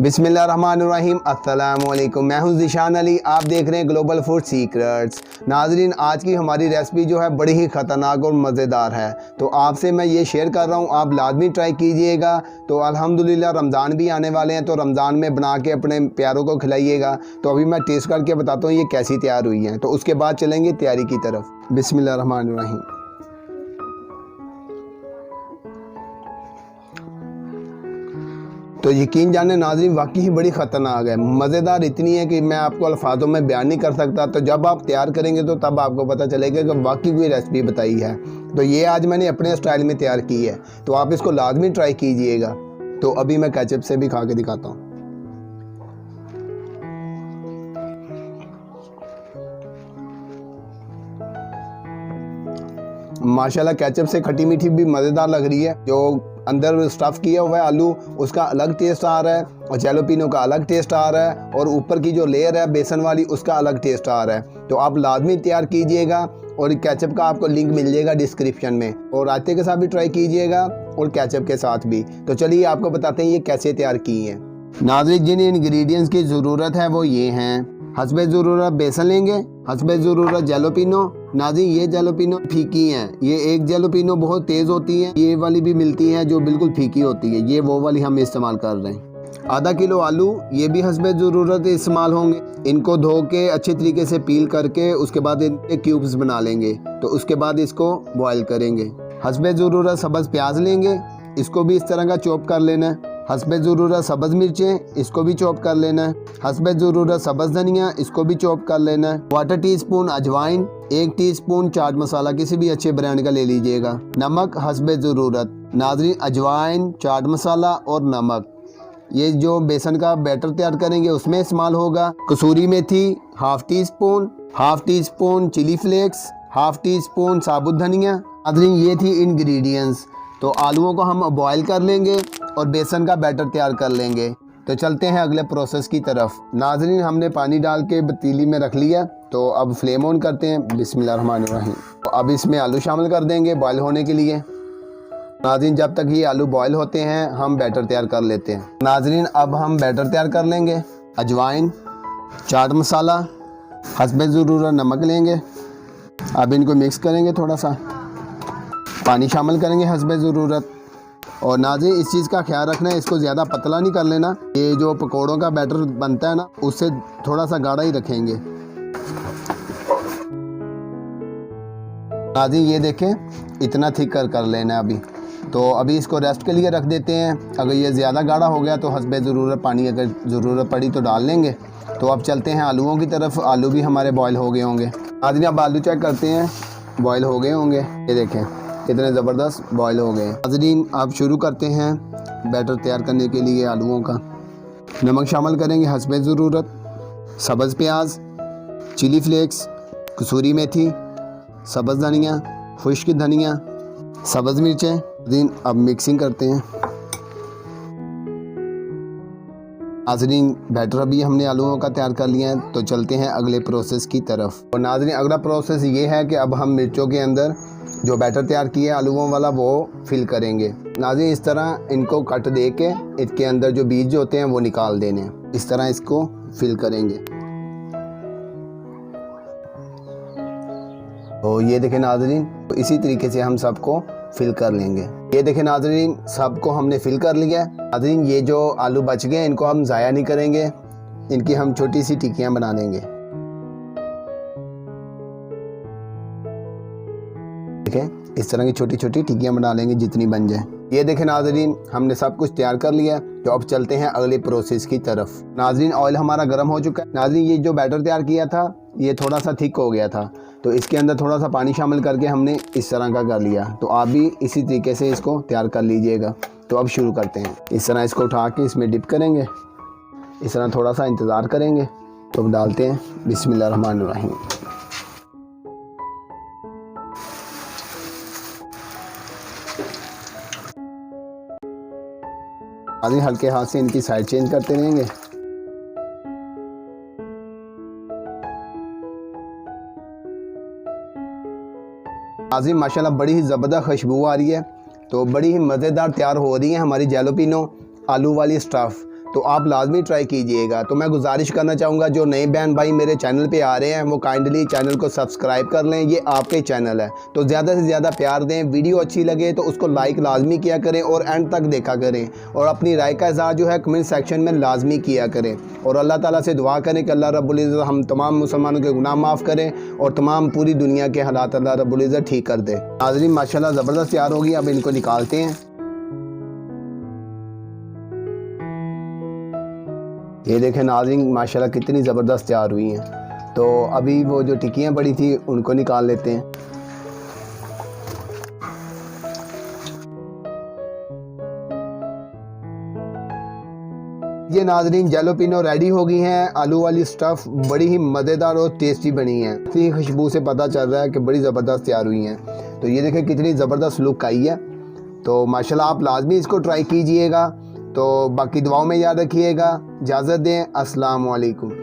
बिस्मिल्लाहिर्रहमानिर्रहीम अस्सलामुअलैकुम। मैं हूं ज़िशान अली, आप देख रहे हैं ग्लोबल फूड सीक्रेट्स। नाज़रीन, आज की हमारी रेसिपी जो है बड़ी ही ख़तरनाक और मज़ेदार है, तो आपसे मैं ये शेयर कर रहा हूं, आप लाजमी ट्राई कीजिएगा। तो अल्हम्दुलिल्लाह रमज़ान भी आने वाले हैं, तो रमज़ान में बना के अपने प्यारों को खिलाइएगा। तो अभी मैं टेस्ट करके बताता हूँ ये कैसी तैयार हुई हैं, तो उसके बाद चलेंगे तैयारी की तरफ। बिस्मिल्लाहिर्रहमानिर्रहीम। तो यकीन जाने नाज़रीन, वाकई ही बड़ी ख़तरनाक है, मज़ेदार इतनी है कि मैं आपको अल्फाजों में बयान नहीं कर सकता। तो जब आप तैयार करेंगे तो तब आपको पता चलेगा कि वाकई कोई रेसिपी बताई है। तो ये आज मैंने अपने स्टाइल में तैयार की है, तो आप इसको लाजमी ट्राई कीजिएगा। तो अभी मैं केचप से भी खा के दिखाता हूँ। माशाल्लाह केचप से खट्टी मीठी भी मज़ेदार लग रही है। जो अंदर स्टफ़ किया हुआ है आलू, उसका अलग टेस्ट आ रहा है, और जैलोपिनो का अलग टेस्ट आ रहा है, और ऊपर की जो लेयर है बेसन वाली उसका अलग टेस्ट आ रहा है। तो आप लाजमी तैयार कीजिएगा, और केचप का आपको लिंक मिल जाएगा डिस्क्रिप्शन में। और रायते के साथ भी ट्राई कीजिएगा और केचप के साथ भी। तो चलिए आपको बताते हैं ये कैसे तैयार की है। नाज़रीन, जिन इंग्रेडिएंट्स की ज़रूरत है वो ये हैं। हस्बे ज़रूरत बेसन लेंगे, हस्बे ज़रूरत जैलोपिनो। नाज़रीन, ये जैलोपिनो फीकी हैं, ये एक जैलोपिनो बहुत तेज़ होती है, ये वाली भी मिलती है जो बिल्कुल फीकी होती है, ये वो वाली हम इस्तेमाल कर रहे हैं। आधा किलो आलू, ये भी हस्बे ज़रूरत इस्तेमाल होंगे। इनको धो के अच्छे तरीके से पील करके उसके बाद इनके क्यूब्स बना लेंगे। तो उसके बाद इसको बॉयल करेंगे। हस्बे ज़रूरत सब्ज़ प्याज लेंगे, इसको भी इस तरह का चॉप कर लेना है। हस्बे ज़रूरत सब्ज़ मिर्चें, इसको भी चॉप कर लेना है। हस्बे ज़रूरत सब्ज़ धनिया, इसको भी चॉप कर लेना है। 1/4 टीस्पून अजवाइन, 1 टीस्पून चाट मसाला किसी भी अच्छे ब्रांड का ले लीजिएगा। नमक हस्बे ज़रूरत। नाज़रीन, अजवाइन, चाट मसाला और नमक ये जो बेसन का बैटर तैयार करेंगे उसमें इस्तेमाल होगा। कसूरी मेथी half teaspoon chilli flakes, half teaspoon साबुत धनिया। नाज़रीन, ये थी इंग्रेडिएंट्स। तो आलूओं को हम बॉयल कर लेंगे और बेसन का बैटर तैयार कर लेंगे। तो चलते हैं अगले प्रोसेस की तरफ। नाज़रीन, हमने पानी डाल के पतीली में रख लिया, तो अब फ्लेम ऑन करते हैं। बिस्मिल्लाहिर्रहमानिर्रहीम। तो अब इसमें आलू शामिल कर देंगे बॉयल होने के लिए। नाज़रीन, जब तक ये आलू बॉयल होते हैं हम बैटर तैयार कर लेते हैं। नाज़रीन, अब हम बैटर तैयार कर लेंगे। अजवाइन, चाट मसाला, हस्बे ज़रूरत नमक लेंगे। अब इनको मिक्स करेंगे, थोड़ा सा पानी शामिल करेंगे हस्बे ज़रूरत। और नाज़रीन, इस चीज़ का ख्याल रखना है, इसको ज़्यादा पतला नहीं कर लेना। ये जो पकोड़ों का बैटर बनता है ना, उससे थोड़ा सा गाढ़ा ही रखेंगे। नाज़रीन, ये देखें, इतना थिक कर लेना है अभी। तो अभी इसको रेस्ट के लिए रख देते हैं। अगर ये ज़्यादा गाढ़ा हो गया तो हस्बे ज़रूरत पानी अगर ज़रूरत पड़ी तो डाल लेंगे। तो अब चलते हैं आलूओं की तरफ। आलू भी हमारे बॉयल हो गए होंगे। नाज़रीन, अब आलू चेक करते हैं, बॉयल हो गए होंगे। ये देखें कितने ज़बरदस्त बॉयल हो गए। नाज़रीन, अब शुरू करते हैं बैटर तैयार करने के लिए आलूओं का। नमक शामिल करेंगे हस्बे ज़रूरत, सब्ज़ प्याज, चिली फ्लेक्स, कसूरी मेथी, सब्ज़ धनिया, खुश्क धनिया, सब्ज़ मिर्चें। नाज़रीन, अब मिक्सिंग करते हैं। नाज़रीन, बैटर अभी हमने आलूओं का तैयार कर लिया है, तो चलते हैं अगले प्रोसेस की तरफ। और नाज़रीन, अगला प्रोसेस ये है कि अब हम मिर्चों के अंदर जो बैटर तैयार किया है आलूओं वाला वो फिल करेंगे। नाज़रीन, इस तरह इनको कट दे के इसके अंदर जो बीज होते हैं वो निकाल देने। इस तरह इसको फिल करेंगे। तो ये देखें नाज़रीन, तो इसी तरीके से हम सबको फिल कर लेंगे। ये देखें नाज़रीन, सबको हमने फिल कर लिया। नाज़रीन, ये जो आलू बच गए इनको हम ज़ाया नहीं करेंगे, इनकी हम छोटी सी टिक्कियाँ बना लेंगे। देखें, इस तरह की छोटी छोटी टिक्कियाँ बना लेंगे जितनी बन जाए। ये देखें नाज़रीन, हमने सब कुछ तैयार कर लिया। तो अब चलते हैं अगले प्रोसेस की तरफ। नाज़रीन, ऑयल हमारा गर्म हो चुका है। नाज़रीन, ये जो बैटर तैयार किया था ये थोड़ा सा थिक हो गया था, तो इसके अंदर थोड़ा सा पानी शामिल करके हमने इस तरह का कर लिया। तो आप भी इसी तरीके से इसको तैयार कर लीजिएगा। तो अब शुरू करते हैं। इस तरह इसको उठा के इसमें डिप करेंगे, इस तरह थोड़ा सा इंतज़ार करेंगे। तो अब डालते हैं। बिस्मिल्लाहिर्रहमानिर्रहीम। नाज़रीन, हल्के हाथ से इनकी साइड चेंज करते रहेंगे। नाज़रीन, माशाल्लाह बड़ी ही ज़बरदस्त खुशबू आ रही है। तो बड़ी ही मज़ेदार तैयार हो रही है हमारी जैलोपिनो आलू वाली स्टफ़। तो आप लाजमी ट्राई कीजिएगा। तो मैं गुजारिश करना चाहूँगा जो नए बहन भाई मेरे चैनल पे आ रहे हैं वो काइंडली चैनल को सब्सक्राइब कर लें, ये आपका ही चैनल है। तो ज़्यादा से ज़्यादा प्यार दें, वीडियो अच्छी लगे तो उसको लाइक लाजमी किया करें और एंड तक देखा करें, और अपनी राय का इज़हार जो है कमेंट सेक्शन में लाजमी किया करें। और अल्लाह ताला से दुआ करें कि अल्लाह रब्बुल इज़्ज़त हम तमाम मुसलमानों के गुनाह माफ़ करें और तमाम पूरी दुनिया के हालात अल्लाह रब्बुल इज़्ज़त ठीक कर दे। नाज़रीन माशाल्लाह ज़बरदस्त तैयार होगी, अब इनको निकालते हैं। ये देखें नाज़रीन माशाल्लाह कितनी ज़बरदस्त तैयार हुई हैं। तो अभी वो जो टिक्कियाँ पड़ी थी उनको निकाल लेते हैं। ये नाज़रीन जैलोपिनो रेडी हो गई हैं। आलू वाली स्टफ़ बड़ी ही मज़ेदार और टेस्टी बनी है। इसी खुशबू से पता चल रहा है कि बड़ी ज़बरदस्त तैयार हुई हैं। तो ये देखें कितनी ज़बरदस्त लुक आई है। तो माशाल्लाह आप लाजमी इसको ट्राई कीजिएगा। तो बाकी दुआओं में याद रखिएगा। इजाज़त दें, अस्सलाम वालेकुम।